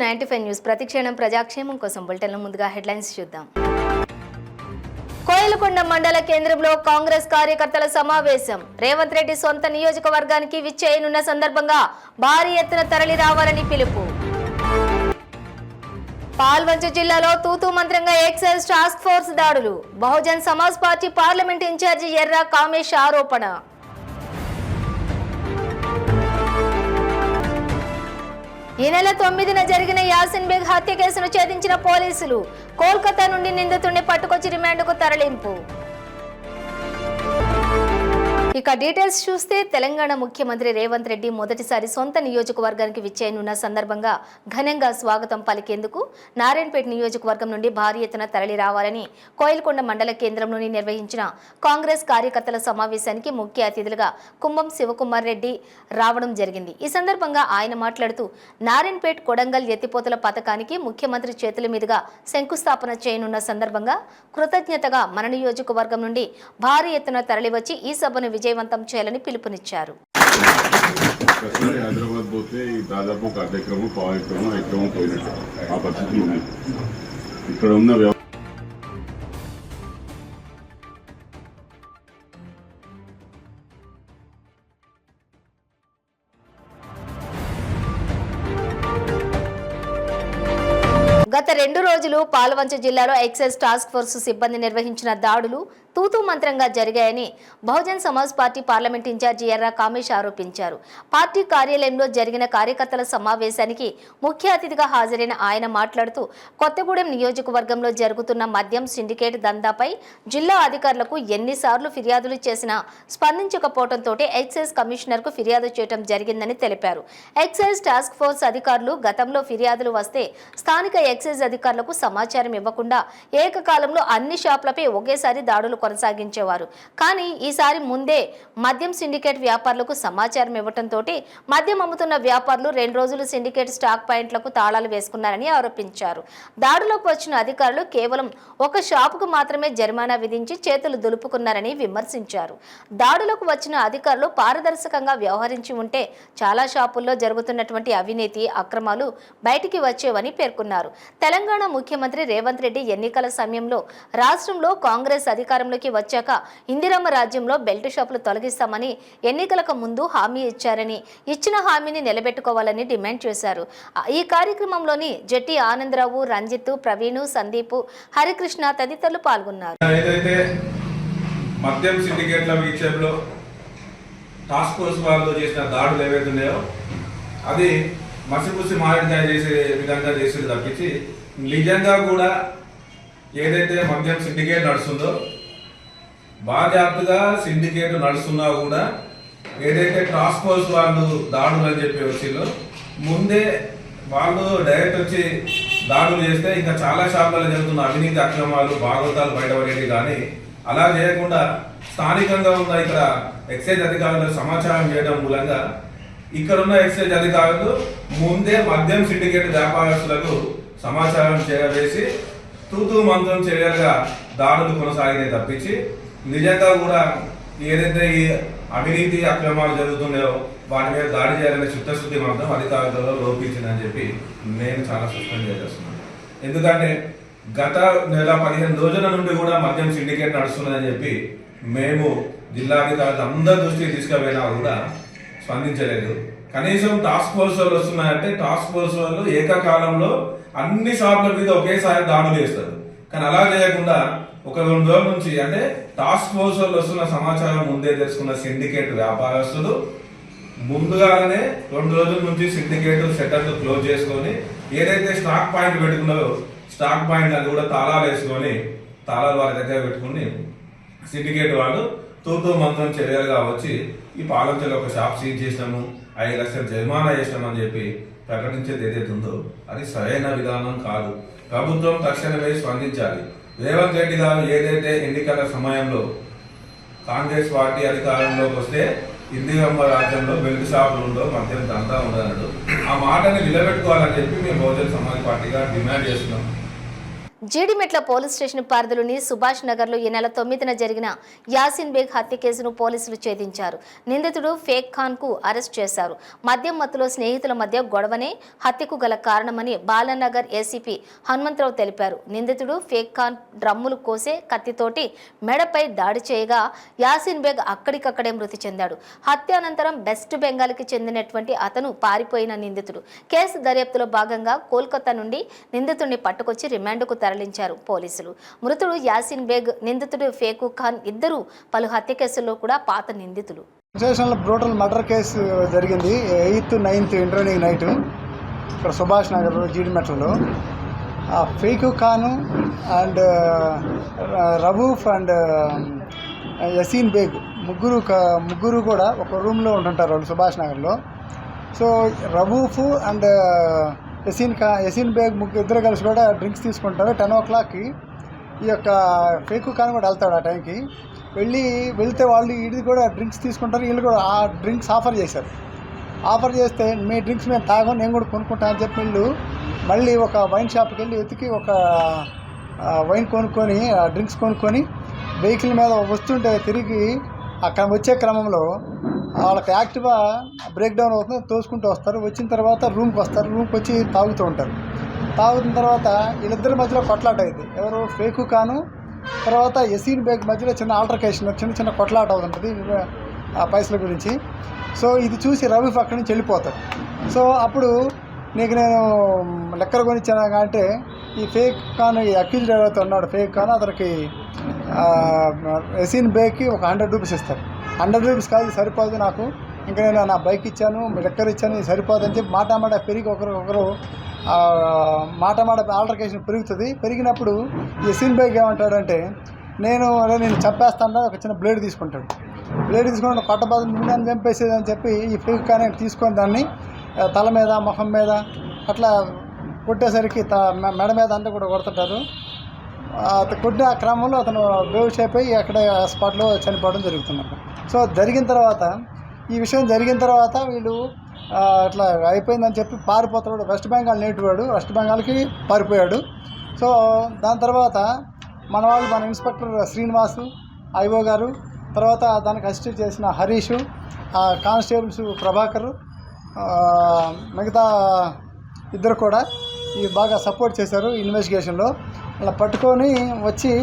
95 news ప్రతిక్షణం ప్రజాక్షేమం కోసం బులెటిన్ల ముందుగా హెడ్లైన్స్ చూద్దాం. కోయిలకొండ మండల కేంద్రంలో కాంగ్రెస్ కార్యకర్తల సమావేశం. రేవంత్ రెడ్డి సొంత నియోజకవర్గానికి విచ్చేయనున్న సందర్భంగా భారీ ఎత్తున తరలి రావాలని పిలుపు. పాల్వంచ జిల్లాలో తూతూ మంత్రంగా ఎక్సైజ్ టాస్క్ ఫోర్స్ దాడులు. Bahujan Samaj Party parliament incharge Erra Kamesh ఆరోపణ. ఈ నెల 9న జరిగిన యాసిన్ బేగ్ హత్య కేసును ఛేదించిన పోలీసులు. కోల్కతా నుండి నిందితుడిని పట్టుకొచ్చి రిమాండ్కు తరలింపు. ఇక డీటెయిల్స్ చూస్తే తెలంగాణ ముఖ్యమంత్రి రేవంత్ రెడ్డి మొదటిసారి సొంత నియోజకవర్గానికి విచ్చేయనున్న సందర్భంగా ఘనంగా స్వాగతం పలికేందుకు నారాయణపేట నియోజకవర్గం నుండి భారీ ఎత్తున తరలి రావాలని కోయిలకొండ మండల కేంద్రంలోని నిర్వహించిన కాంగ్రెస్ కార్యకర్తల సమావేశానికి ముఖ్య అతిథులుగా కుంభం శివకుమార్ రెడ్డి రావడం జరిగింది. ఈ సందర్భంగా ఆయన మాట్లాడుతూ నారాయణపేట కొడంగల్ ఎత్తిపోతల పథకానికి ముఖ్యమంత్రి చేతుల మీదుగా శంకుస్థాపన చేయనున్న సందర్భంగా కృతజ్ఞతగా మన నియోజకవర్గం నుండి భారీ ఎత్తున తరలివచ్చి ఈ సభను విజయవంతం చేయాలని పిలుపునిచ్చారు. హైదరాబాద్ పోతే దాదాపు ఒక అర్ధెకరము పావు ఎకరము పోయినట్టు ఆ పరిస్థితులు ఉన్నాయి. ఇక్కడ ఉన్న గత 2 రోజులు పాల్వంచ జిల్లాలో ఎక్సైజ్ టాస్క్ ఫోర్స్ సిబ్బంది నిర్వహించిన దాడులు తూతూ మంత్రంగా జరిగాయని Bahujan Samaj Party parliament incharge Erra Kamesh ఆరోపించారు. పార్టీ కార్యాలయంలో జరిగిన కార్యకర్తల సమావేశానికి ముఖ్య అతిథిగా హాజరైన ఆయన మాట్లాడుతూ కొత్తగూడెం నియోజకవర్గంలో జరుగుతున్న మద్యం సిండికేట్ దందాపై జిల్లా అధికారులకు ఎన్నిసార్లు ఫిర్యాదులు చేసినా స్పందించకపోవడంతో ఎక్సైజ్ కమిషనర్కు ఫిర్యాదు చేయడం జరిగిందని తెలిపారు. ఎక్సైజ్ టాస్క్ ఫోర్స్ అధికారులు గతంలో ఫిర్యాదులు వస్తే స్థానిక ఎక్సైజ్ అధికారులకు సమాచారం ఇవ్వకుండా ఏకకాలంలో అన్ని షాపులపై ఒకేసారి దాడులు కొనసాగించేవారు. కానీ ఈసారి ముందే మద్యం సిండికేట్ వ్యాపారులకు సమాచారం ఇవ్వడంతో మద్యం అమ్ముతున్న వ్యాపారులు 2 రోజులు సిండికేట్ స్టాక్ పాయింట్లకు తాళాలు వేసుకున్నారని ఆరోపించారు. దాడులోకి వచ్చిన అధికారులు కేవలం ఒక షాపుకు మాత్రమే జరిమానా విధించి చేతులు దులుపుకున్నారని విమర్శించారు. దాడులకు వచ్చిన అధికారులు పారదర్శకంగా వ్యవహరించి ఉంటే చాలా షాపుల్లో జరుగుతున్నటువంటి అవినీతి అక్రమాలు బయటికి వచ్చేవని పేర్కొన్నారు. తెలంగాణ ముఖ్యమంత్రి రేవంత్ రెడ్డి ఎన్నికల సమయంలో రాష్ట్రంలో కాంగ్రెస్ అధికారంలోకి వచ్చాక ఇందిరమ్మ రాజ్యంలో బెల్ట్ షాపులు తొలగిస్తామని ఎన్నికలకు ముందు హామీ ఇచ్చారని, ఇచ్చిన హామీని నిలబెట్టుకోవాలని డిమాండ్ చేశారు. ఈ కార్యక్రమంలోని జట్టి ఆనందరావు, రంజిత్, ప్రవీణ్, సందీప్, హరికృష్ణ తదితరులు పాల్గొన్నారు. మద్యం సిండికేట్ల విషయంలో టాస్క్ ఫోర్స్ వాళ్ళు చేసిన దాడులు ఏవైతే ఉన్నాయో అది మసిపూసి మారేడుకాయ చేసే విధంగా చేసేది తప్పించి నిజంగా కూడా ఏదైతే మద్యం సిండికేట్ నడుస్తుందో బాధ్యతగా సిండికేట్ నడుస్తున్నా కూడా ఏదైతే టాస్క్ ఫోర్స్ వాళ్ళు దాడులు అని చెప్పి వచ్చిందో ముందే వాళ్ళు డైరెక్ట్ వచ్చి దాడులు చేస్తే ఇంకా చాలా షాపులలో జరుగుతున్న అవినీతి అక్రమాలు భాగవతాలు బయటపడేవి. కానీ అలా చేయకుండా స్థానికంగా ఉన్న ఇక్కడ ఎక్సైజ్ అధికారులకు సమాచారం చేయడం మూలంగా ఇక్కడున్న ఎక్సైజ్ అధికారులు ముందే మద్యం సిండికేట్ వ్యాపారస్తులకు సమాచారం చేరవేసి తూతూ మంత్రం చర్యలుగా దాడులు కొనసాగినాయి తప్పించి నిజంగా కూడా ఏదైతే ఈ అవినీతి అక్రమాలు జరుగుతున్నాయో వాటి మీద దాడి చేయాలనే చిత్తశుద్ధి మాత్రం అధికారులలో లోపించిందని చెప్పి నేను చాలా స్పష్టం చేస్తున్నాను. ఎందుకంటే గత నెల 15 రోజుల నుండి కూడా మద్యం సిండికేట్ నడుస్తున్నదని చెప్పి మేము జిల్లాధికారులు అందరి దృష్టికి తీసుకుపోయినా కూడా స్పందించలేదు. కనీసం టాస్క్ ఫోర్స్ వాళ్ళు వస్తున్నాయంటే టాస్క్ ఫోర్స్ వాళ్ళు ఏకకాలంలో అన్ని షాపుల మీద ఒకేసారి దాడులు చేస్తారు. కానీ అలా చేయకుండా ఒక 2 రోజుల నుంచి అంటే టాస్క్ ఫోర్స్ వాళ్ళు వస్తున్న సమాచారం ముందే తెలుసుకున్న సిండికేట్ వ్యాపారస్తులు ముందుగానే 2 రోజుల నుంచి సిండికేట్ షట్టర్లు క్లోజ్ చేసుకొని ఏదైతే స్టాక్ పాయింట్ పెట్టుకున్నారో స్టాక్ పాయింట్ అది కూడా తాళాలు వేసుకొని తాళాలు వారి దగ్గర పెట్టుకుని సిండికేట్ వాళ్ళు తూతూ మంత్రం చర్యలుగా వచ్చి ఈ పాలంచలో ఒక షాప్ సీజ్ చేసినాము, 5 లక్షల జరిమానా చేసినామని చెప్పి ప్రకటించేది ఏదైతే ఉందో అది సరైన విధానం కాదు. ప్రభుత్వం తక్షణమే స్పందించాలి. రేవంత్ రెడ్డి గారు ఏదైతే ఎన్నికల సమయంలో కాంగ్రెస్ పార్టీ అధికారంలోకి వస్తే ఇందిరమ్మ రాజ్యంలో బెల్ట్ షాపులు ఉండో మద్యం దంతా ఉండదన్నాడు. ఆ మాటని నిలబెట్టుకోవాలని చెప్పి మేము బహుజన్ సమాజ్ పార్టీగా డిమాండ్ చేస్తున్నాం. జీడిమెట్ల పోలీస్ స్టేషన్ పరిధిలోని సుభాష్ నగర్లో ఈ నెల 9న జరిగిన యాసిన్ బేగ్ హత్య కేసును పోలీసులు ఛేదించారు. నిందితుడు ఫేక్ ఖాన్ కు అరెస్ట్ చేశారు. మద్యం మత్తులో స్నేహితుల మధ్య గొడవనే హత్యకు గల కారణమని బాలానగర్ ఏసీపీ హనుమంతరావు తెలిపారు. నిందితుడు ఫేక్ ఖాన్ డ్రమ్ములు కోసే కత్తితోటి మెడపై దాడి చేయగా యాసిన్ బేగ్ అక్కడికక్కడే మృతి చెందాడు. హత్య అనంతరం వెస్ట్ బెంగాల్కి చెందినటువంటి అతను పారిపోయిన నిందితుడు. కేసు దర్యాప్తులో భాగంగా కోల్కతా నుండి నిందితుడిని పట్టుకొచ్చి రిమాండ్కు తరలించారు పోలీసులు. మృతుడు యాసిన్ బేగ్, నిందితుడు ఫేకు ఖాన్ ఇద్దరు పలు హత్య కేసుల్లో కూడా పాత నిందితులు. స్టేషన్లో బ్రూటల్ మర్డర్ కేసు జరిగింది 8th, 9th ఇంటర్వ్యూనింగ్ నైట్ ఇక్కడ సుభాష్ నగర్ జీడిమెట్లలో. ఫేకు ఖాను అండ్ రవూఫ్ అండ్ యసీన్ బేగ్ ముగ్గురు కూడా ఒక రూమ్లో ఉంటుంటారు వాళ్ళు సుభాష్ నగర్లో. సో రవూఫ్ అండ్ యసీన్ బేగ్ ఇద్దరు కలిసి కూడా డ్రింక్స్ తీసుకుంటారు. 10 o'clockకి ఈ యొక్క ఫేకు ఖాన్ కూడా వెళ్తాడు. ఆ టైంకి వెళ్తే వాళ్ళు ఇది కూడా డ్రింక్స్ తీసుకుంటారు. వీళ్ళు కూడా ఆ డ్రింక్స్ ఆఫర్ చేశారు. ఆఫర్ చేస్తే మీ డ్రింక్స్ మేము తాగం, నేను కూడా కొనుక్కుంటాను అని చెప్పి వీళ్ళు మళ్ళీ ఒక వైన్ షాప్కి వెళ్ళి వెతికి ఒక వైన్ కొనుక్కొని డ్రింక్స్ కొనుక్కొని వెహికల్ మీద వస్తుంటే తిరిగి అక్కడ వచ్చే క్రమంలో వాళ్ళకి యాక్టివ్గా బ్రేక్ డౌన్ అవుతుంది, తోసుకుంటూ వస్తారు. వచ్చిన తర్వాత రూమ్కి వస్తారు. రూమ్కి వచ్చి తాగుతూ ఉంటారు. తాగుతున్న తర్వాత వీళ్ళిద్దరి మధ్యలో కొట్లాట అయింది. ఎవరు ఫేకు ఖాను తర్వాత యసీన్ బేగ్ మధ్యలో చిన్న ఆల్టర్కేషన్, చిన్న కొట్లాట అవుతుంటుంది ఆ పైసల గురించి. సో ఇది చూసి రవీఫ్ అక్కడి నుంచి వెళ్ళిపోతాడు. సో అప్పుడు నీకు నేను లెక్కలు కొనిచ్చాను అంటే ఈ ఫేక్ ఖాన్, ఈ అక్యూజ్డ్ ఎవరైతే ఉన్నాడు ఫేక్ ఖాన్, అతనికి యసీన్ బేగ్కి ఒక 100 రూపీస్ ఇస్తారు. 100 రూపీస్ కాదు, సరిపోదు నాకు, ఇంకా నేను నా బైక్ ఇచ్చాను, లెక్కలు ఇచ్చాను, ఇది సరిపోదు అని చెప్పి మాట పెరిగి ఒకరు మాట ఆల్టర్కేషన్ పెరుగుతుంది. పెరిగినప్పుడు యసీన్ బేగ్ ఏమంటాడంటే నేను చంపేస్తాను, ఒక చిన్న బ్లేడ్ తీసుకుంటాడు. బ్లేడ్ తీసుకుంటే కొట్టబాదు నన్ను చంపేసేది అని చెప్పి ఈ ఫేక్ ఖాన్ తీసుకొని దాన్ని తల మీద, మొహం మీద అట్లా కొట్టేసరికి మెడ మీద అంతా కూడా కొడుతుంటారు. కొట్టిన క్రమంలో అతను బేహుష్ అయిపోయి అక్కడ స్పాట్లో చనిపోవడం జరుగుతున్నారు. సో ఈ విషయం జరిగిన తర్వాత వీళ్ళు అట్లా అయిపోయిందని చెప్పి పారిపోతాడు. వెస్ట్ బెంగాల్ నేటివ్ వాడు, వెస్ట్ బెంగాల్కి పారిపోయాడు. సో దాని తర్వాత మన ఇన్స్పెక్టర్ శ్రీనివాసు ఐఓ గారు, తర్వాత దానికి అసిస్ట్ చేసిన హరీషు, కానిస్టేబుల్స్ ప్రభాకర్, మిగతా ఇద్దరు కూడా బాగా సపోర్ట్ చేశారు ఇన్వెస్టిగేషన్లో. అలా పట్టుకొని వచ్చి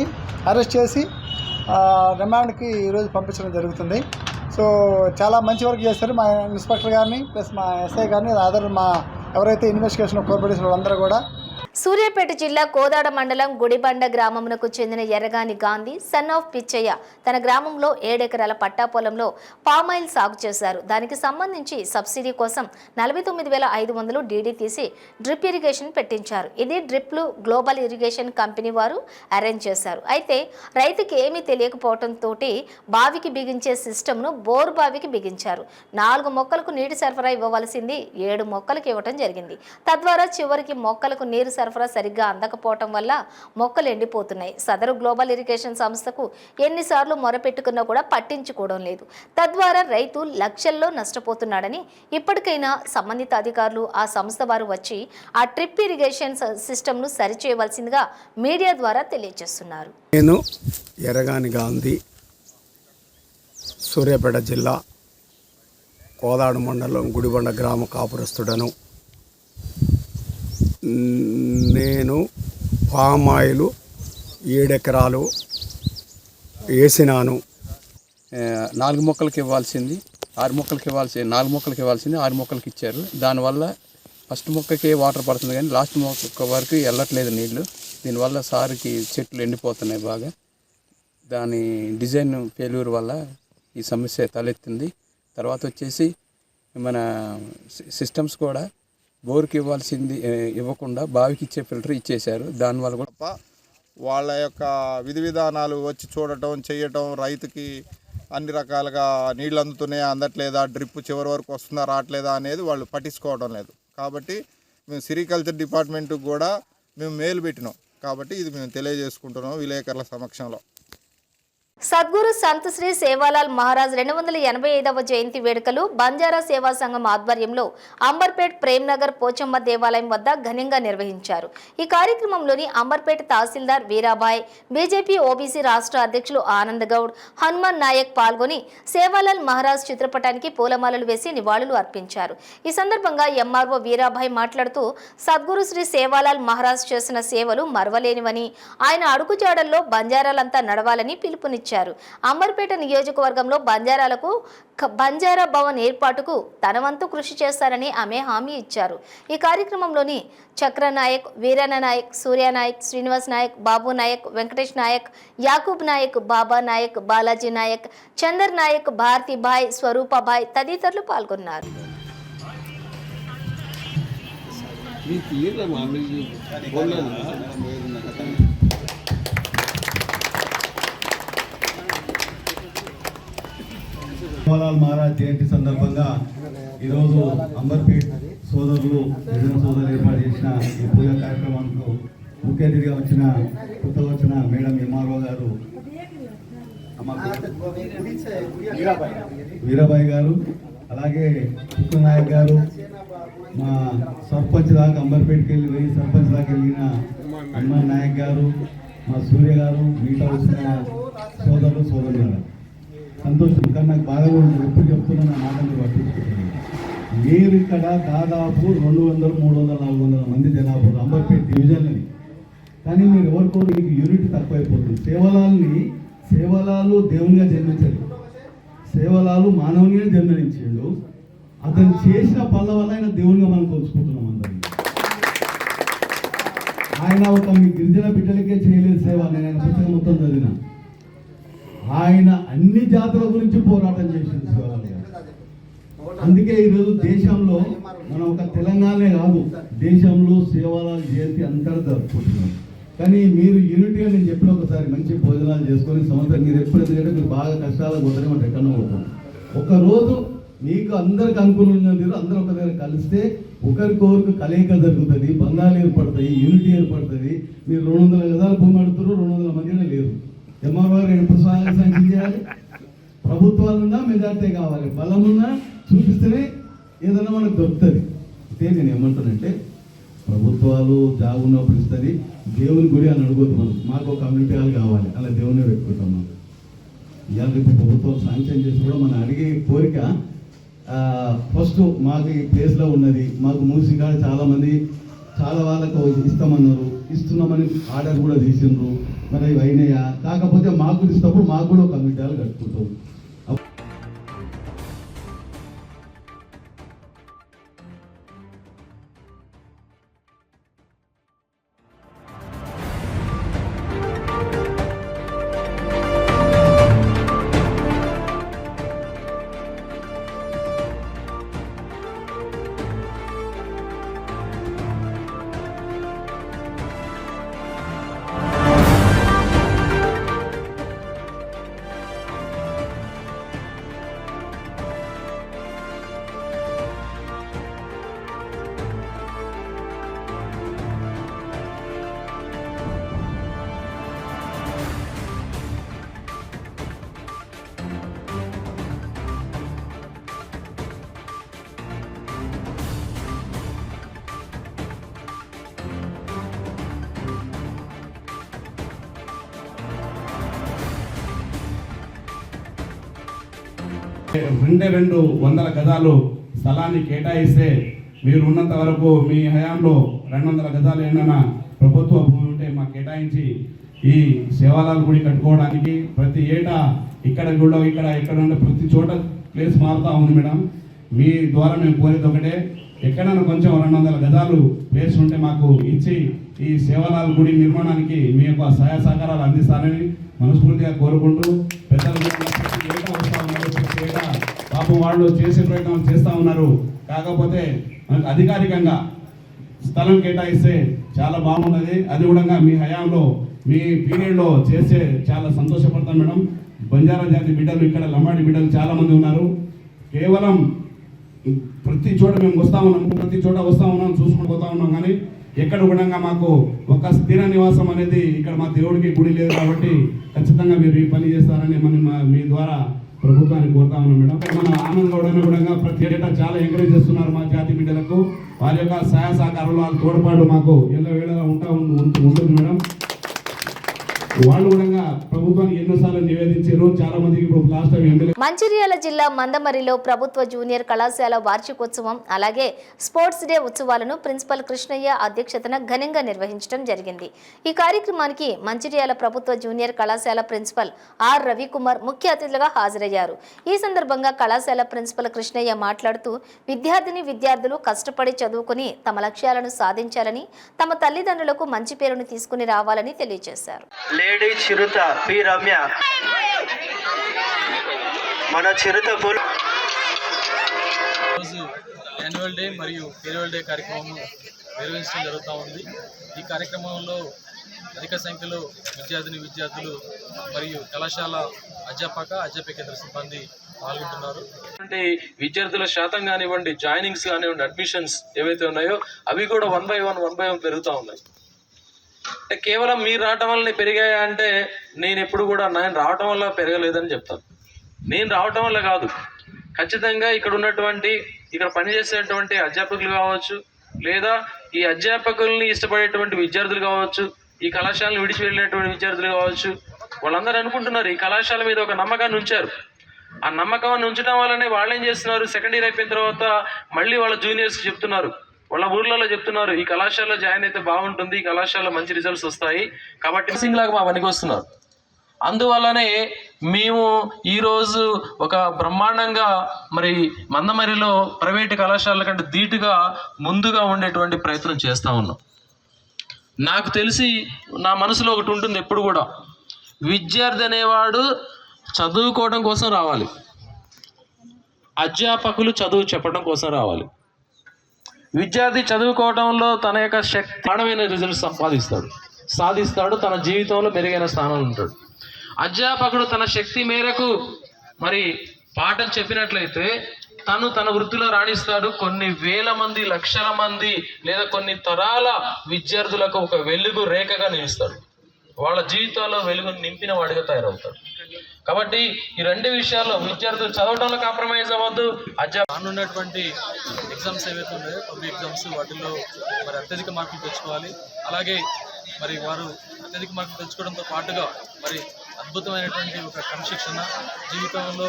అరెస్ట్ చేసి రిమాండ్కి ఈరోజు పంపించడం జరుగుతుంది. సో చాలా మంచి వర్క్ చేస్తారు మా ఇన్స్పెక్టర్ గారిని, ప్లస్ మా ఎస్ఐ గారిని, మా ఎవరైతే ఇన్వెస్టిగేషన్ కోఆపరేట్ వాళ్ళందరూ కూడా. సూర్యాపేట జిల్లా కోదాడ మండలం గుడిబండ గ్రామమునకు చెందిన ఎర్రగాని గాంధీ సన్ ఆఫ్ పిచ్చయ్య తన గ్రామంలో 7 ఎకరాల పట్టా పొలంలో పామాయిల్ సాగు చేశారు. దానికి సంబంధించి సబ్సిడీ కోసం 49,500 డీడీ తీసి డ్రిప్ ఇరిగేషన్ పెట్టించారు. ఇది డ్రిప్లు గ్లోబల్ ఇరిగేషన్ కంపెనీ వారు అరేంజ్ చేశారు. అయితే రైతుకి ఏమీ తెలియకపోవడంతో బావికి బిగించే సిస్టమ్ను బోరు బావికి బిగించారు. 4 మొక్కలకు నీటి సరఫరా ఇవ్వవలసింది 7 మొక్కలకు ఇవ్వటం జరిగింది. తద్వారా చివరికి మొక్కలకు నీరు సరఫరా సరిగ్గా అందకపోవటం వల్ల మొక్కలు ఎండిపోతున్నాయి. సదరు గ్లోబల్ ఇరిగేషన్ సంస్థకు ఎన్నిసార్లు మొరపెట్టుకున్నా కూడా పట్టించుకోవడం లేదు. తద్వారా రైతు లక్షల్లో నష్టపోతున్నాడని ఇప్పటికైనా సంబంధిత అధికారులు, ఆ సంస్థ వారు వచ్చి ఆ డ్రిప్ ఇరిగేషన్ సిస్టమ్ను సరిచేయవలసిందిగా మీడియా ద్వారా తెలియజేస్తున్నారు. నేను ఎర్రగాని గాంధీ, సూర్యాపేట జిల్లా కోదాడు మండలం గుడిబండ గ్రామ కాపురస్తుడను. నేను పామాయిలు 7 ఎకరాలు వేసినాను. 4 మొక్కలకి ఇవ్వాల్సింది 6 మొక్కలకి 4 మొక్కలకి ఇవ్వాల్సింది 6 మొక్కలకి ఇచ్చారు. దానివల్ల ఫస్ట్ మొక్కకి వాటర్ పడుతుంది కానీ లాస్ట్ మొక్క వరకు వెళ్ళట్లేదు నీళ్ళు. దీనివల్ల సారుకి చెట్లు ఎండిపోతున్నాయి బాగా. దాని డిజైన్ ఫెయిల్యూర్ వల్ల ఈ సమస్య తలెత్తింది. తర్వాత వచ్చేసి మన సిస్టమ్స్ కూడా బోర్కి ఇవ్వాల్సింది ఇవ్వకుండా బావికి ఇచ్చే ఫిల్టర్ ఇచ్చేశారు. దానివల్ల కూడా వాళ్ళ యొక్క విధి విధానాలు వచ్చి చూడటం, చేయటం, రైతుకి అన్ని రకాలుగా నీళ్ళు అందుతున్నాయా, అందట్లేదా, డ్రిప్ చివరి వరకు వస్తుందా, రావట్లేదా అనేది వాళ్ళు పట్టించుకోవడం లేదు. కాబట్టి మేము సిరికల్చర్ డిపార్ట్మెంట్కి కూడా మేము మెయిల్ పెట్టినాం. కాబట్టి ఇది మేము తెలియజేసుకుంటున్నాం విలేకరుల సమక్షంలో. సద్గురు సంత్ శ్రీ సేవాలాల్ మహారాజ్ 285వ జయంతి వేడుకలు బంజారా సేవా సంఘం ఆధ్వర్యంలో అంబర్పేట్ ప్రేమ్నగర్ పోచమ్మ దేవాలయం వద్ద ఘనంగా నిర్వహించారు. ఈ కార్యక్రమంలోని అంబర్పేట్ తహసీల్దార్ వీరాబాయ్, బీజేపీ ఓబీసీ రాష్ట్ర అధ్యక్షులు ఆనంద్ గౌడ్, హనుమాన్ నాయక్ పాల్గొని సేవాలాల్ మహారాజ్ చిత్రపటానికి పూలమాలలు వేసి నివాళులు అర్పించారు. ఈ సందర్భంగా ఎంఆర్ఓ వీరాబాయ్ మాట్లాడుతూ సద్గురు శ్రీ సేవాలాల్ మహారాజ్ చేసిన సేవలు మరవలేనివని, ఆయన అడుగుజాడల్లో బంజారాలంతా నడవాలని పిలుపునిచ్చారు. అంబర్పేట నియోజకవర్గంలో బంజారాలకు బంజారా భవన్ ఏర్పాటుకు తన వంతు కృషి చేస్తారని ఆమె హామీ ఇచ్చారు. ఈ కార్యక్రమంలోని చక్రనాయక్, వీరన్న నాయక్, సూర్యనాయక్, శ్రీనివాస్ నాయక్, బాబు నాయక్, వెంకటేష్ నాయక్, యాకూబ్ నాయక్, బాబా నాయక్, బాలాజీ నాయక్, చందర్ నాయక్, భారతీభాయ్, స్వరూపభాయ్ తదితరులు పాల్గొన్నారు. సేవాలాల్ మహారాజ్ జయంతి సందర్భంగా ఈరోజు అంబర్పేట్ సోదరులు ఏర్పాటు చేసిన ఈ పూజా కార్యక్రమానికి ముఖ్య అతిథిగా వచ్చిన మేడం ఎంఆర్ఓ గారు వీరాబాయ్ గారు, అలాగే నాయక్ గారు, మా సర్పంచ్ దాకా అంబర్పేట్కి వెళ్ళి సర్పంచ్ దాకా వెళ్ళిన హనుమాన్ నాయక్ గారు, మా సూర్య గారు, మిగతా వచ్చిన సోదరులు గారు సంతోషం. కానీ నాకు బాధ కూడా ఎప్పుడు చెప్తున్నా నా మాటలు పట్టించుకుంటున్నాను. మీరు ఇక్కడ దాదాపు 200, 300, 400 మంది జనాభా అంబర్పేట్ డివిజన్ అని, కానీ మీరు ఎవరికో మీకు యూనిట్ తక్కువైపోతుంది. సేవలాలు దేవునిగా జన్మించారు, సేవలాలు మానవునిగా జన్మనించాడు. అతను చేసిన పనుల వల్ల ఆయన దేవునిగా మనం కొలుచుకుంటున్నాం అందరినీ. ఆయన ఒక మీ గిరిజన బిడ్డలకే చేయలేదు సేవ, నేను ఆయన పుస్తకం మొత్తం చదివిన. ఆయన అన్ని జాతుల గురించి పోరాటం చేసింది సేవలాల్ గారు. అందుకే ఈరోజు దేశంలో మనం ఒక తెలంగాణనే కాదు, దేశంలో సేవాలాల్ జయంతి అంతటా జరుపుకుంటున్నాం. కానీ మీరు యూనిట్గా నేను చెప్పిన ఒకసారి మంచి భోజనాలు చేసుకొని సంవత్సరం మీరు ఎప్పుడు, ఎందుకంటే మీరు బాగా కష్టాలకు పోతానే మనం ఎక్కడో పోతాం. ఒకరోజు మీకు అందరికి అనుకూలంగా అందరూ ఒక దగ్గర కలిస్తే ఒకరికొకరికి కలయిక జరుగుతుంది, బంధాలు ఏర్పడతాయి, యూనిటీ ఏర్పడుతుంది. మీరు 200 గజాలు భూమి అడుగుతారు, 200 మందినే లేరు. ఎంఆర్ఓ గారు ఎప్పుడు సాంక్షన్ చేయాలి? ప్రభుత్వాలున్నా మెజార్టీ కావాలి, బలమున్నా చూపిస్తేనే ఏదైనా మనకు దొరుకుతుంది. అంటే నేను ఏమంటానంటే ప్రభుత్వాలు జాగున్నప్పుడు ఇస్తుంది, దేవుని గుడి అని అడుగుతాం మనం. మాకు ఒక కమ్యూనిటీ హాల్ కావాలి, అలా దేవునే పెట్టుకుంటాం. మనం ఇవాళ రేపు ప్రభుత్వాలు శాంక్షన్ చేసి కూడా మనం అడిగే కోరిక ఫస్ట్ మాకు ఈ ప్లేస్లో ఉన్నది, మాకు మూసికాడ చాలా వాళ్ళకు ఇస్తామన్నారు, ఇస్తున్నామని ఆర్డర్ కూడా తీసిండ్రు, మరి అవి అయినాయా? కాకపోతే మాకు ఇచ్చినప్పుడు మాకు కూడా ఒక కమ్యూనిటీ హాల్ కట్టుకుంటాం. రెండే 200 గజాలు స్థలాన్ని కేటాయిస్తే మీరు ఉన్నంత వరకు మీ హయాంలో 200 గజాలు ఏమైనా ప్రభుత్వ భూమి ఉంటే మాకు కేటాయించి ఈ సేవాలాల్ గుడి కట్టుకోవడానికి ప్రతి ఏటా ఇక్కడ కూడా ఇక్కడ ఉండే ప్రతి చోట ప్లేస్ మారుతూ ఉంది మేడం. మీ ద్వారా మేము కోరేది ఒకటే, ఎక్కడైనా కొంచెం 200 గజాలు ప్లేస్ ఉంటే మాకు ఇచ్చి ఈ సేవాలాల్ గుడి నిర్మాణానికి మీ యొక్క సహాయ సహకారాలు అందిస్తారని మనస్ఫూర్తిగా కోరుకుంటూ, పెద్దలు ఏటా వస్తూ ఉన్నారు, ఏటా పాపం వాళ్ళు చేసే ప్రయత్నం చేస్తూ ఉన్నారు. కాకపోతే మనకు అధికారికంగా స్థలం కేటాయిస్తే చాలా బాగున్నది. అది కూడా మీ హయాంలో మీ పీరియడ్లో చేస్తే చాలా సంతోషపడతాం మేడం. బంజారా జాతి బిడ్డలు ఇక్కడ లంబాడి బిడ్డలు చాలామంది ఉన్నారు. కేవలం ప్రతి చోట మేము వస్తూ ఉన్నాం, ప్రతి చోట వస్తూ ఉన్నాం, చూసుకుంటూ పోతూ ఉన్నాం. కానీ ఎక్కడ కూడా మాకు ఒక స్థిర నివాసం అనేది ఇక్కడ మా దేవుడికి గుడి లేదు కాబట్టి ఖచ్చితంగా మీరు ఈ పని చేస్తారని మనం మీ ద్వారా ప్రభుత్వాన్ని కోరుతా ఉన్నాం మేడం. మన ఆనంద్ గౌడని కూడా ప్రతి ఏటా చాలా ఎంకరేజ్ చేస్తున్నారు మా జాతి బిడ్డలకు. వారి యొక్క సహాయ సహకారాలు వాళ్ళ తోడ్పాటు మాకు ఎల్లవేళలా ఉంటుంది మేడం. వాళ్ళు కూడా ప్రభుత్వానికి ఎన్నోసార్లు నివేదించారు. చాలా మందికి ఇప్పుడు లాస్ట్ టైం ఎమ్మెల్యే. మంచిర్యాల జిల్లా మందమరిలో ప్రభుత్వ జూనియర్ కళాశాల వార్షికోత్సవం అలాగే స్పోర్ట్స్ డే ఉత్సవాలను ప్రిన్సిపల్ కృష్ణయ్య అధ్యక్షతన ఘనంగా నిర్వహించడం జరిగింది. ఈ కార్యక్రమానికి మంచిర్యాల ప్రభుత్వ జూనియర్ కళాశాల ప్రిన్సిపల్ ఆర్ రవికుమార్ ముఖ్య అతిథులుగా హాజరయ్యారు. ఈ సందర్భంగా కళాశాల ప్రిన్సిపల్ కృష్ణయ్య మాట్లాడుతూ విద్యార్థులు కష్టపడి చదువుకుని తమ లక్ష్యాలను సాధించాలని, తమ తల్లిదండ్రులకు మంచి పేరును తీసుకుని రావాలని తెలియజేశారు. లేడీ చిరుత పి రమ్య మన చిరుత రోజు యాన్యువల్ డే మరియు ఫేర్వెల్ డే కార్యక్రమం నిర్వహించడం జరుగుతూ ఉంది. ఈ కార్యక్రమంలో అధిక సంఖ్యలో విద్యార్థులు మరియు కళాశాల అధ్యాపకేతర సిబ్బంది పాల్గొంటున్నారు. అంటే విద్యార్థుల శాతం కానివ్వండి, జాయినింగ్స్ కానివ్వండి, అడ్మిషన్స్ ఏవైతే ఉన్నాయో అవి కూడా 1 by 1 పెరుగుతూ ఉన్నాయి. అంటే కేవలం మీరు రావటం వల్ల పెరిగాయా అంటే నేను ఎప్పుడు కూడా నేను రావటం వల్ల పెరగలేదని చెప్తాను. నేను రావటం వల్ల కాదు, ఖచ్చితంగా ఇక్కడ పనిచేసేటువంటి అధ్యాపకులు కావచ్చు, లేదా ఈ అధ్యాపకుల్ని ఇష్టపడేటువంటి విద్యార్థులు కావచ్చు, ఈ కళాశాలను విడిచి వెళ్ళినటువంటి విద్యార్థులు కావచ్చు, వాళ్ళందరూ అనుకుంటున్నారు ఈ కళాశాల మీద ఒక నమ్మకాన్ని ఉంచారు. ఆ నమ్మకాన్ని ఉంచడం వల్లనే వాళ్ళు ఏం చేస్తున్నారు, సెకండ్ ఇయర్ అయిపోయిన తర్వాత మళ్ళీ వాళ్ళ జూనియర్స్కి చెప్తున్నారు, వాళ్ళ ఊర్లలో చెప్తున్నారు ఈ కళాశాలలో జాయిన్ అయితే బాగుంటుంది, ఈ కళాశాలలో మంచి రిజల్ట్స్ వస్తాయి కాబట్టి సింగ్ మా పనికి వస్తున్నారు. అందువల్లనే మేము ఈరోజు ఒక బ్రహ్మాండంగా మరి మందమరిలో ప్రైవేటు కళాశాలల కంటే ధీటుగా ముందుగా ఉండేటువంటి ప్రయత్నం చేస్తూ ఉన్నాం. నాకు తెలిసి నా మనసులో ఒకటి ఉంటుంది ఎప్పుడు కూడా, విద్యార్థి అనేవాడు చదువుకోవడం కోసం రావాలి, అధ్యాపకులు చదువు చెప్పడం కోసం రావాలి. విద్యార్థి చదువుకోవడంలో తన యొక్క శక్తిమైన రిజల్ట్ సాధిస్తాడు, తన జీవితంలో మెరుగైన స్థానంలో ఉంటాడు. అధ్యాపకుడు తన శక్తి మేరకు మరి పాఠం చెప్పినట్లయితే తన వృత్తిలో రాణిస్తాడు. కొన్ని వేల మంది, లక్షల మంది లేదా కొన్ని తరాల విద్యార్థులకు ఒక వెలుగు రేఖగా నిలుస్తాడు. వాళ్ళ జీవితాల్లో వెలుగును నింపిన వాడిగా తయారవుతాడు. కాబట్టి ఈ రెండు విషయాల్లో విద్యార్థులు చదవడంలో కాంప్రమైజ్ అవ్వద్దు. రానున్నటువంటి ఎగ్జామ్స్ ఏవైతే ఉన్నాయో పబ్లిక్ ఎగ్జామ్స్, వాటిల్లో మరి అత్యధిక మార్కులు తెచ్చుకోవాలి. అలాగే మరి వారు అత్యధిక మార్కులు తెచ్చుకోవడంతో పాటుగా మరి అద్భుతమైనటువంటి ఒక క్రమశిక్షణ జీవితంలో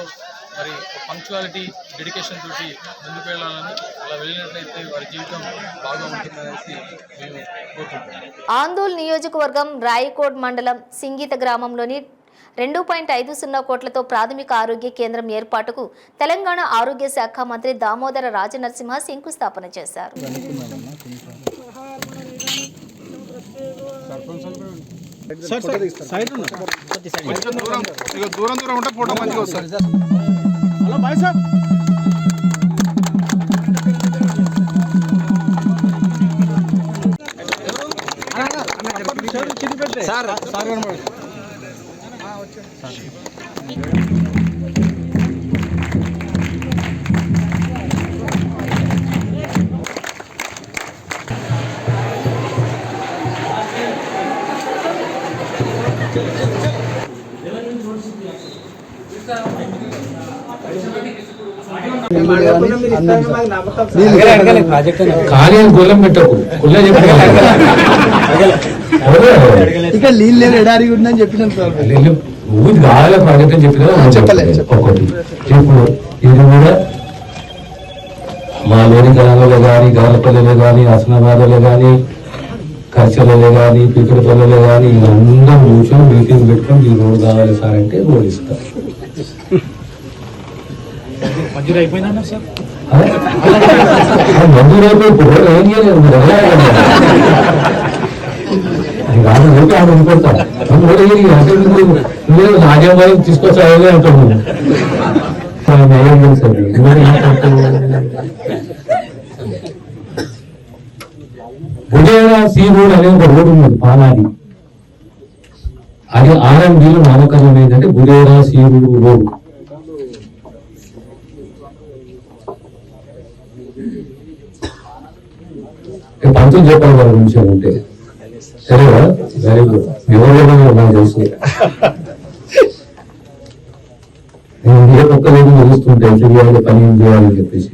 మరి పంక్చువాలిటీ, డెడికేషన్ తోటి ముందుకు వెళ్ళాలని, అలా వెళ్ళినట్లయితే వారి జీవితం బాగా ఉంటుందనేసి మేము కోరుకుంటున్నాం. ఆందోళన నియోజకవర్గం రాయకోడ్ మండలం సింగీత గ్రామంలోని 2.50 కోట్లతో ప్రాథమిక ఆరోగ్య కేంద్రం ఏర్పాటుకు తెలంగాణ ఆరోగ్య శాఖ మంత్రి దామోదర రాజనరసింహ శంకుస్థాపన చేశారు. ఇక్కడ నీళ్ళు లేదు, ఎడారి ఉందని చెప్పినాం సార్. ఊది కావాల ప్రాజెక్ట్ అని చెప్పలేదు ఒకటి. ఇప్పుడు ఇది కూడా మా లేని గ్రామాల్లో కానీ, గాలపల్లెలో కానీ, హసనాబాద్లో కానీ, కర్చలలో కానీ, పిక్కడపల్లెలో కానీ వీళ్ళందరూ కూర్చొని మీటింగ్ పెట్టుకొని ఈ రోడ్ కావాలి సార్ అంటే రోడ్ ఇస్తారు. మంజూరు అయిపోయిందన్నా సార్? మంజూరు అయిపోయి ఏం చేయలేదు, ఆమె అనుకుంటాను నాకేం వరకు తీసుకొచ్చాయని అంటాము. బుడేరా సీ రోడ్ అనే ఒక రోడ్డు ఉంది పానాది, అది ఆర్ఎండీలో నామకరణం ఏంటంటే బుడేరా సీ రోడ్. పంతులు చెప్పాలి వాళ్ళ విషయం ఉంటే సరేనా? Very good. ఎవరు నాకు తెలుసు ఏ ఒక్కలేదు తెలుస్తుంటే చేయాలి పని ఏం చేయాలని చెప్పేసి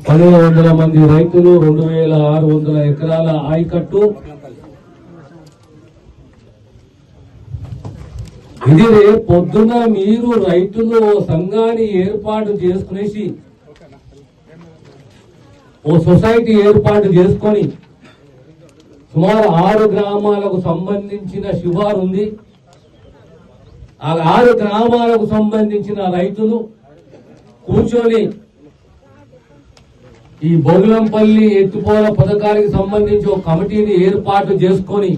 1,200 మంది రైతులు 2,600 ఎకరాల ఆయకట్టు. ఇది పొద్దున మీరు రైతులు సంఘాన్ని ఏర్పాటు చేసుకునేసి ఓ సొసైటీ ఏర్పాటు చేసుకొని సుమారు 6 గ్రామాలకు సంబంధించిన శివారు ఉంది. ఆ 6 గ్రామాలకు సంబంధించిన రైతులు కూర్చొని ఈ బొగులంపల్లి ఎత్తుపోల పథకానికి సంబంధించి ఒక కమిటీని ఏర్పాటు చేసుకొని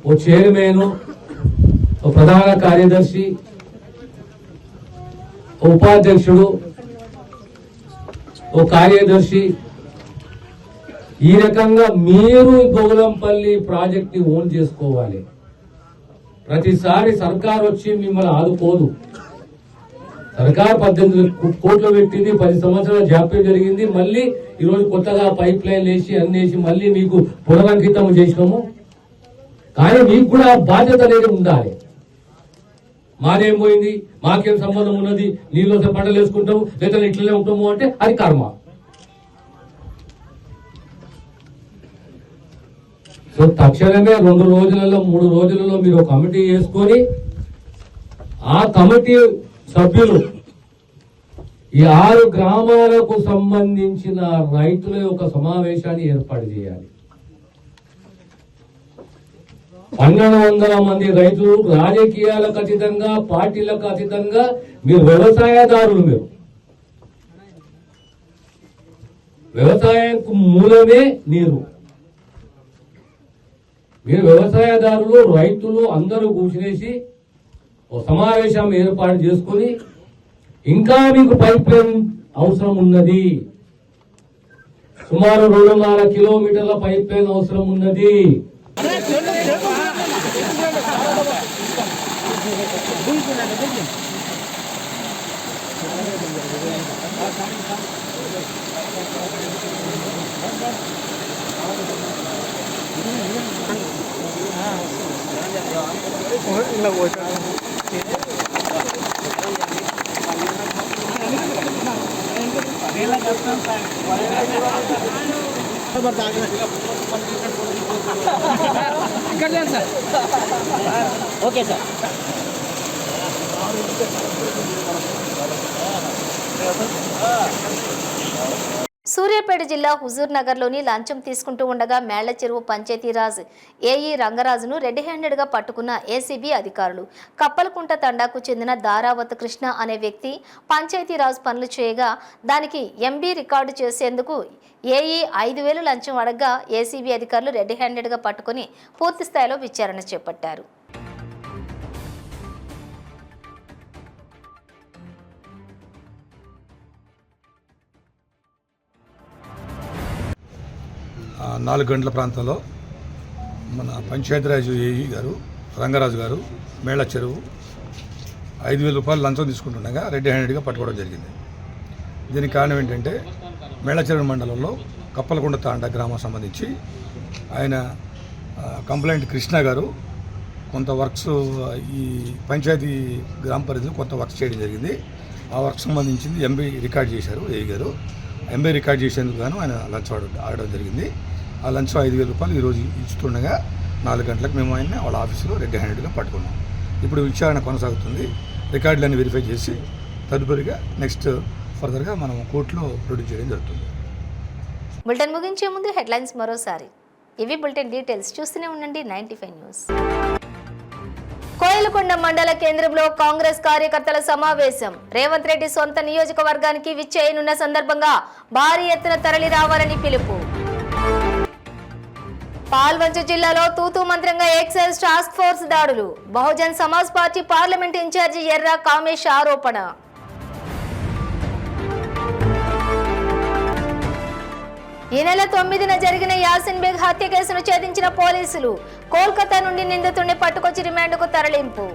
ఓ చైర్మన్, ఓ ప్రధాన కార్యదర్శి, ఉపాధ్యక్షుడు, ఓ కార్యదర్శి, ఈ రకంగా మీరు బొగులంపల్లి ప్రాజెక్ట్ ని ఓన్ చేసుకోవాలి. ప్రతిసారి సర్కార్ వచ్చి మిమ్మల్ని ఆదుకోదు. సర్కార్ 18 కోట్లు పెట్టింది, 10 సంవత్సరాల జాప్యం జరిగింది. మళ్ళీ ఈరోజు కొత్తగా పైప్ లైన్ వేసి అన్ని వేసి మళ్ళీ మీకు పునరంకితం చేసినాము. కానీ మీకు కూడా బాధ్యత అనేది ఉండాలి. మాదేం పోయింది, మాకేం సంబంధం ఉన్నది, నీళ్ళు వస్తే పంటలు వేసుకుంటాము లేదా ఇట్లనే ఉంటాము అంటే అది కర్మ. సో తక్షణమే 2 రోజులలో 3 రోజులలో మీరు ఒక కమిటీ వేసుకొని ఆ కమిటీ సభ్యులు ఈ 6 గ్రామాలకు సంబంధించిన రైతుల యొక్క సమావేశాన్ని ఏర్పాటు చేయాలి. 1,200 మంది రైతులు రాజకీయాలకు అతీతంగా, పార్టీలకు అతీతంగా మీరు వ్యవసాయదారులు. వ్యవసాయకు మూలమే నీరు. మీరు వ్యవసాయదారులు, రైతులు అందరూ కూర్చునేసి ఒక సమావేశం ఏర్పాటు చేసుకుని ఇంకా మీకు పైప్ లైన్ అవసరం ఉన్నది, సుమారు 2.5 కిలోమీటర్ల పైప్ లైన్ అవసరం ఉన్నది. Okay sir. సూర్యాపేట జిల్లా హుజూర్ నగర్లోని లంచం తీసుకుంటూ ఉండగా మేళ్ల చెరువు పంచాయతీరాజ్ ఏఈ రంగరాజును రెడ్ హ్యాండెడ్గా పట్టుకున్న ఏసీబీ అధికారులు. కప్పలకుంట తండాకు చెందిన దారావత్ కృష్ణ అనే వ్యక్తి పంచాయతీరాజ్ పనులు చేయగా దానికి ఎంబీ రికార్డు చేసేందుకు ఏఈ 5,000 లంచం అడగ్గా ఏసీబీ అధికారులు రెడ్ హ్యాండెడ్గా పట్టుకుని పూర్తి స్థాయిలో విచారణ చేపట్టారు. నాలుగు గంటల ప్రాంతంలో మన పంచాయతీరాజ్ ఏఈ గారు రంగరాజు గారు మేళ్ల చెరువు 5,000 రూపాయలు లంచం తీసుకుంటుండగా రెడ్ హ్యాండెడ్గా పట్టుకోవడం జరిగింది. దీనికి కారణం ఏంటంటే మేళ్ల చెరువు మండలంలో కప్పలకుంట తాండా గ్రామం సంబంధించి ఆయన కంప్లైంట్ కృష్ణ గారు కొంత వర్క్స్ ఈ పంచాయతీ గ్రామ పరిధిలో కొంత వర్క్స్ చేయడం జరిగింది. ఆ వర్క్ సంబంధించింది ఎంబీ రికార్డ్ చేశారు ఏఈ గారు. ఎంబీ రికార్డ్ చేసేందుకు గాను ఆయన లంచం ఆడడం జరిగింది. ఆ లంచం 5,000 రూపాయలు ఈరోజు ఇస్తుండగా 4 గంటలకు మేము ఆయన్ని వాళ్ళ ఆఫీసులో రెడ్ హ్యాండెడ్గా పట్టుకున్నాం. ఇప్పుడు విచారణ కొనసాగుతుంది. రికార్డులన్నీ వెరిఫై చేసి తదుపరిగా నెక్స్ట్ ఫర్దర్గా మనం కోర్టులో ప్రొడ్యూస్ చేయడం జరుగుతుంది. బులెటిన్ ముగించే ముందు హెడ్లైన్స్ మరోసారి. ఇవి బులెటిన్ డీటెయిల్స్. చూస్తూనే ఉండండి 95 న్యూస్. కోయిలకొండ మండల కేంద్రంలో కాంగ్రెస్ కార్యకర్తల సమావేశం. రేవంత్ రెడ్డి సొంత నియోజకవర్గానికి విచ్చేయనున్న సందర్భంగా భారీ ఎత్తున తరలి రావాలని పిలుపు. పాల్వంచ జిల్లాలో తూతూ మంత్రంగా ఎక్సైజ్ టాస్క్ ఫోర్స్ దాడులు. Bahujan Samaj Party parliament incharge Erra Kamesh ఆరోపణ. ఈ నెల 9న జరిగిన యాసిన్ బేగ్ హత్య కేసును ఛేదించిన పోలీసులు. కోల్కతా నుండి నిందితుడిని పట్టుకొచ్చి రిమాండ్కు తరలింపు.